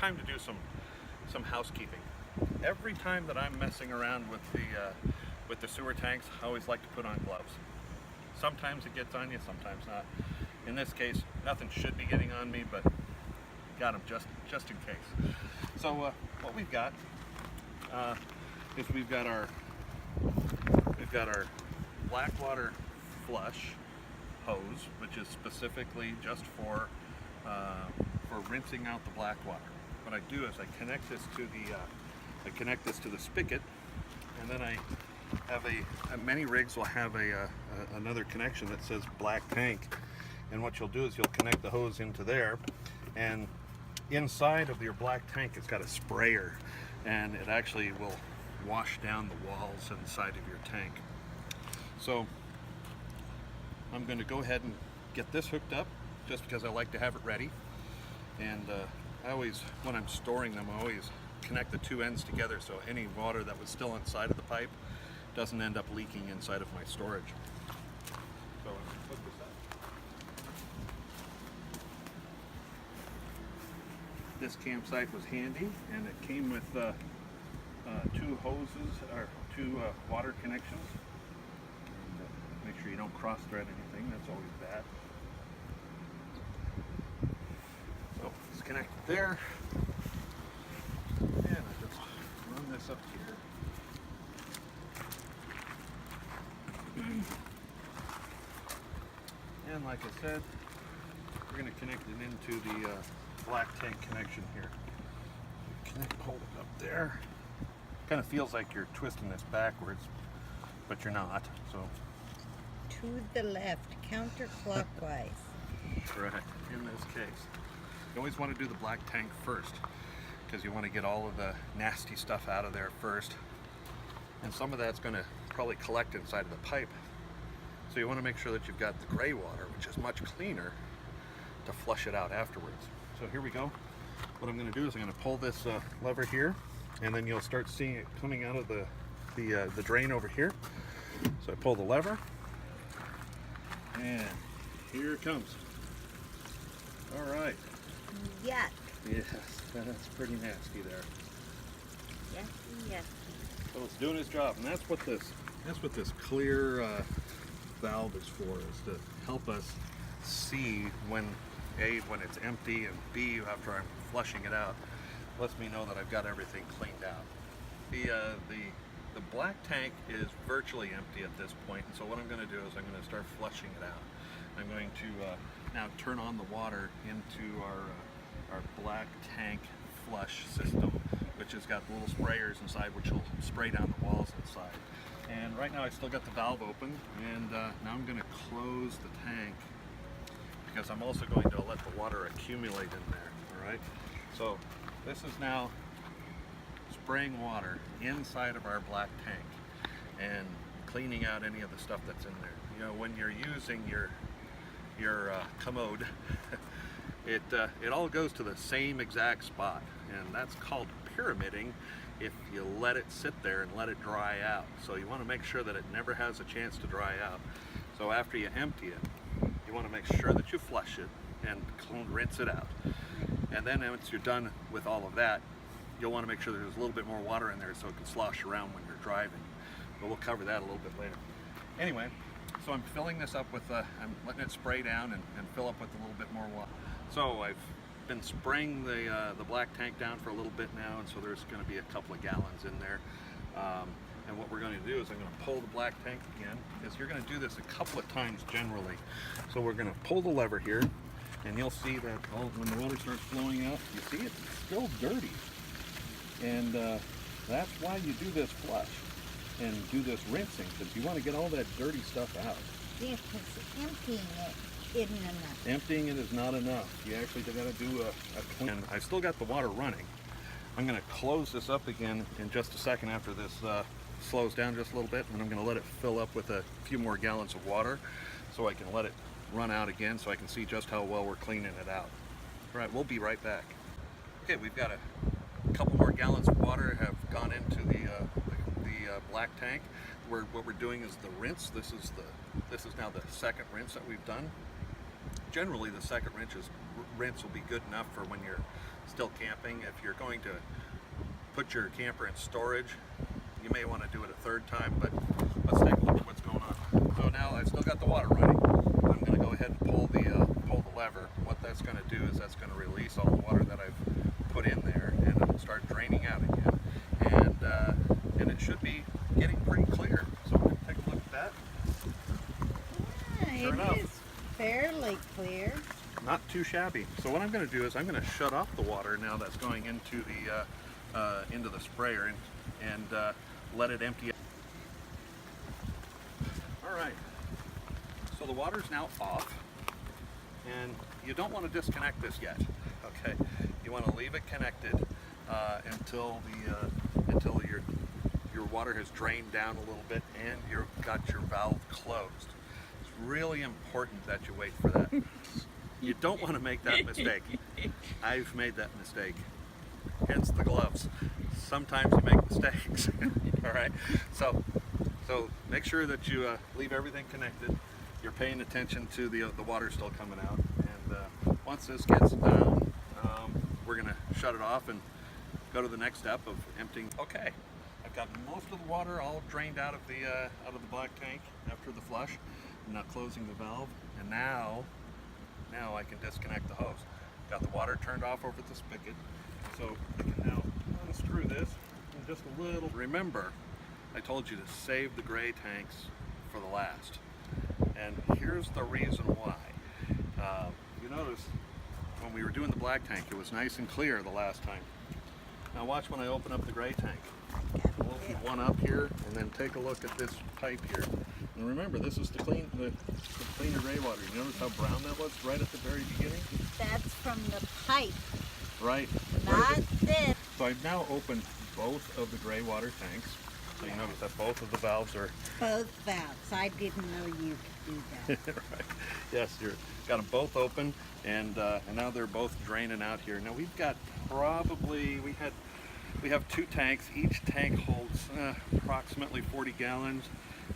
time to do some housekeeping. Every time that I'm messing around with the sewer tanks, I always like to put on gloves. Sometimes it gets on you, sometimes not. In this case, nothing should be getting on me, but got them just in case. So what we've got is we've got our black water flush hose, which is specifically just for rinsing out the black water. What I do is I connect this to the spigot, and then I have many rigs will have another connection that says black tank, and what you'll do is you'll connect the hose into there, and inside of your black tank it's got a sprayer, and it actually will wash down the walls inside of your tank. So I'm going to go ahead and get this hooked up just because I like to have it ready, and I always, when I'm storing them, I always connect the two ends together so any water that was still inside of the pipe doesn't end up leaking inside of my storage. So I'm going to hook this up. This campsite was handy, and it came with two hoses, or two water connections. And, make sure you don't cross thread anything, that's always bad. So it's connected there, and I just run this up here. And like I said, we're going to connect it into the black tank connection here. Hold it up there. Kind of feels like you're twisting this backwards, but you're not. So to the left, counterclockwise. Correct. In this case, you always want to do the black tank first, because you want to get all of the nasty stuff out of there first, and some of that's going to probably collect inside of the pipe. So you want to make sure that you've got the gray water, which is much cleaner, to flush it out afterwards. So here we go. What I'm going to do is I'm going to pull this lever here, and then you'll start seeing it coming out of the drain over here. So I pull the lever, and here it comes. All right. Yuck. Yes, that's pretty nasty there. Yucky, yucky. So it's doing its job, and that's what this clear valve is for, is to help us see when A, when it's empty, and B, after I'm flushing it out, lets me know that I've got everything cleaned out. The black tank is virtually empty at this point, and so what I'm going to do is I'm going to start flushing it out. I'm going to now turn on the water into our black tank flush system, which has got little sprayers inside which will spray down the walls inside. And right now I still got the valve open, and now I'm going to close the tank because I'm also going to let the water accumulate in there. All right. So this is now spraying water inside of our black tank and cleaning out any of the stuff that's in there. You know, when you're using your commode, it all goes to the same exact spot, and that's called pyramiding if you let it sit there and let it dry out. So you want to make sure that it never has a chance to dry out. So after you empty it, you want to make sure that you flush it and rinse it out. And then once you're done with all of that, you'll want to make sure there's a little bit more water in there so it can slosh around when you're driving. But we'll cover that a little bit later. Anyway, so I'm filling this up with, I'm letting it spray down and fill up with a little bit more water. So I've been spraying the black tank down for a little bit now, and so there's going to be a couple of gallons in there. And what we're going to do is I'm going to pull the black tank again, because you're going to do this a couple of times generally. So we're going to pull the lever here, and you'll see that when the water starts flowing out, you see it's still dirty. And that's why you do this flush and do this rinsing, because you want to get all that dirty stuff out. Yeah, because emptying it isn't enough. Emptying it is not enough. You actually got to do a clean. And I still got the water running. I'm going to close this up again in just a second after this slows down just a little bit, and I'm going to let it fill up with a few more gallons of water so I can let it run out again so I can see just how well we're cleaning it out. All right, we'll be right back. Okay, we've got a couple more gallons of water have gone into the black tank. What we're doing is the rinse. This is now the second rinse that we've done. Generally, the second rinse will be good enough for when you're still camping. If you're going to put your camper in storage, you may want to do it a third time, but let's take a look at what's going on. So now I've still got the water running. I'm going to go ahead and pull the lever. What that's going to do is that's going to release all the water that I've put in there, and it'll start draining out again. And it should be getting pretty clear. So we're going to take a look at that. Yeah, Sure it enough. is fairly clear. Not too shabby. So what I'm going to do is I'm going to shut off the water now that's going into the sprayer and let it empty. All right. So the water's now off, and you don't want to disconnect this yet. Okay. You want to leave it connected until your water has drained down a little bit and you've got your valve closed. It's really important that you wait for that. You don't want to make that mistake. I've made that mistake. Hence the gloves. Sometimes you make mistakes. All right. So make sure that you leave everything connected. You're paying attention to the water still coming out. And once this gets down, we're gonna shut it off and go to the next step of emptying. Okay. I've got most of the water all drained out of the black tank after the flush. I'm now closing the valve, and now I can disconnect the hose. Got the water turned off over the spigot, so I can now unscrew this in just a little. Remember, I told you to save the gray tanks for the last, and here's the reason why. You notice when we were doing the black tank, it was nice and clear the last time. Now watch when I open up the gray tank. I'll open one up here, and then take a look at this pipe here. And remember, this is the cleaner gray water. You notice how brown that was right at the very beginning? That's from the pipe, Right. not this. So I've now opened both of the gray water tanks. So you notice that both of the valves are Both valves. I didn't know you could do that. right. Yes, you've got them both open, and now they're both draining out here. Now we've got probably we have two tanks. Each tank holds approximately 40 gallons.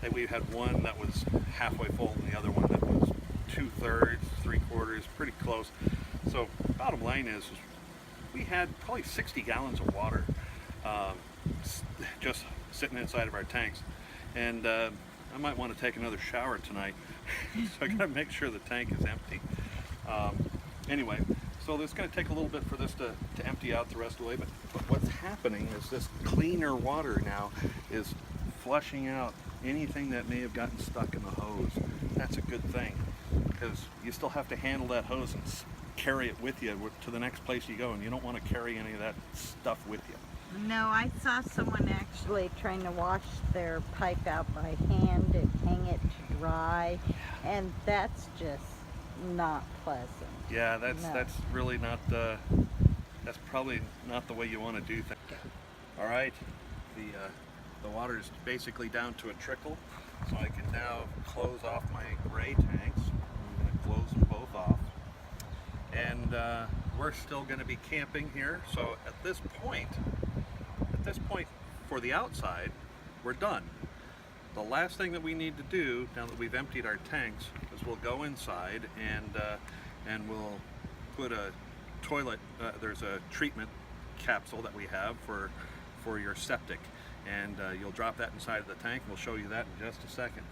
And we had one that was halfway full, and the other one that was 2/3, 3/4, pretty close. So bottom line is we had probably 60 gallons of water just sitting inside of our tanks. And I might want to take another shower tonight. So I gotta make sure the tank is empty. Anyway, so it's gonna take a little bit for this to empty out the rest of the way, but what's happening is this cleaner water now is flushing out anything that may have gotten stuck in the hose. That's a good thing, because you still have to handle that hose and carry it with you to the next place you go, and you don't want to carry any of that stuff with you. No, I saw someone actually trying to wash their pipe out by hand and hang it to dry, and that's just not pleasant. Yeah, that's No. that's really not that's probably not the way you want to do things. All right, the water is basically down to a trickle, so I can now close off my gray tanks. I'm going to close them both off, and we're still going to be camping here. So at this point for the outside, we're done. The last thing that we need to do now that we've emptied our tanks is we'll go inside and we'll put a toilet. There's a treatment capsule that we have for your septic, and you'll drop that inside of the tank. We'll show you that in just a second.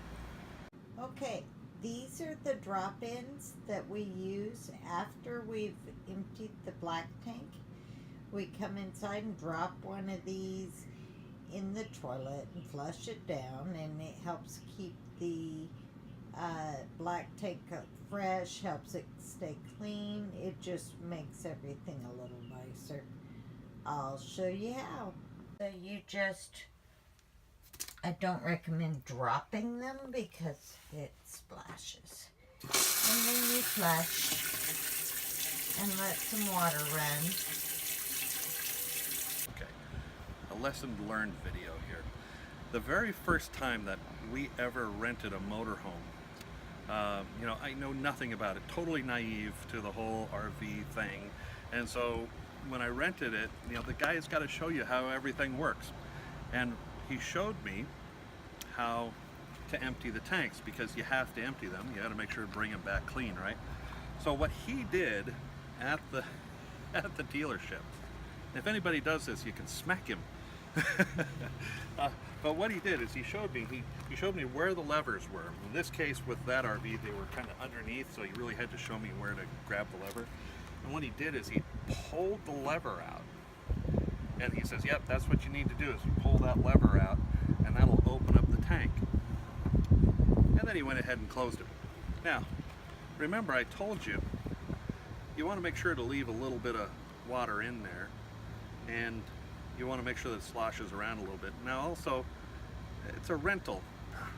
Okay, these are the drop-ins that we use after we've emptied the black tank. We come inside and drop one of these in the toilet and flush it down, and it helps keep the black tank fresh, helps it stay clean. It just makes everything a little nicer. I'll show you how. So you just, I don't recommend dropping them because it splashes. And then you flush and let some water run. Okay, a lesson learned video here. The very first time that we ever rented a motorhome, I know nothing about it, totally naive to the whole RV thing. And so when I rented it, the guy's got to show you how everything works. And he showed me how to empty the tanks, because you have to empty them. You got to make sure to bring them back clean, right? So what he did at the dealership. If anybody does this, you can smack him. But what he did is he showed me where the levers were. In this case, with that RV, they were kind of underneath, so he really had to show me where to grab the lever. And what he did is he pulled the lever out, and he says, "Yep, that's what you need to do is you pull that lever out, and that'll open up the tank." And then he went ahead and closed it. Now, remember I told you, you want to make sure to leave a little bit of water in there, and you want to make sure that it sloshes around a little bit. Now also, it's a rental.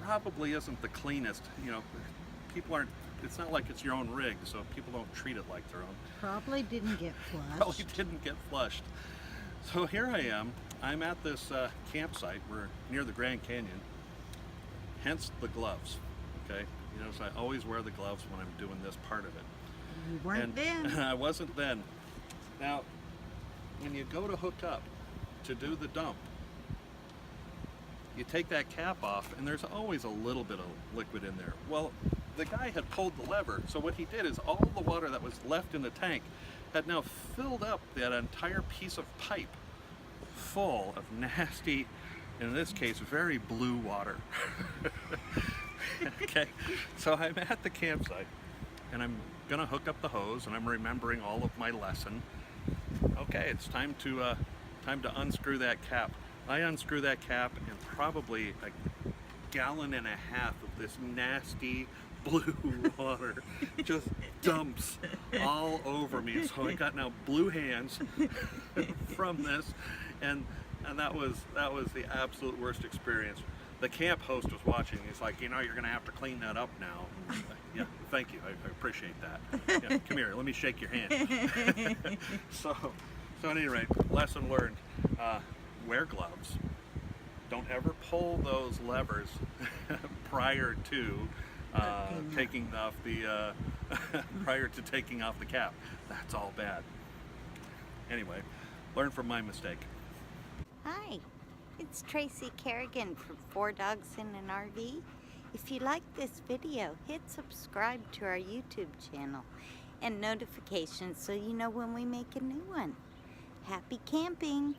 Probably isn't the cleanest. You know, people aren't, it's not like it's your own rig, so people don't treat it like their own. Probably didn't get flushed. Probably didn't get flushed. So here I am. I'm at this campsite. We're near the Grand Canyon. Hence the gloves. Okay, you notice I always wear the gloves when I'm doing this part of it. You weren't then. I wasn't then. Now, when you go to hook up to do the dump, you take that cap off, and there's always a little bit of liquid in there. Well, the guy had pulled the lever, so what he did is all the water that was left in the tank had now filled up that entire piece of pipe full of nasty, in this case, very blue water. Okay, so I'm at the campsite, and I'm gonna hook up the hose, and I'm remembering all of my lesson. Okay, it's time to unscrew that cap. I unscrew that cap, and probably a gallon and a half of this nasty blue water just dumps all over me. So I got now blue hands from this, and that was the absolute worst experience. The camp host was watching. He's like, you know, you're gonna have to clean that up now. Yeah, thank you. I appreciate that. Yeah, come here, let me shake your hand. So at any rate, lesson learned. Wear gloves. Don't ever pull those levers prior to taking off the prior to taking off the cap. That's all bad. Anyway, learn from my mistake. Hi, it's Tracy Kerrigan from 4 Dogs in an RV. If you like this video, hit subscribe to our YouTube channel and notifications so you know when we make a new one. Happy camping!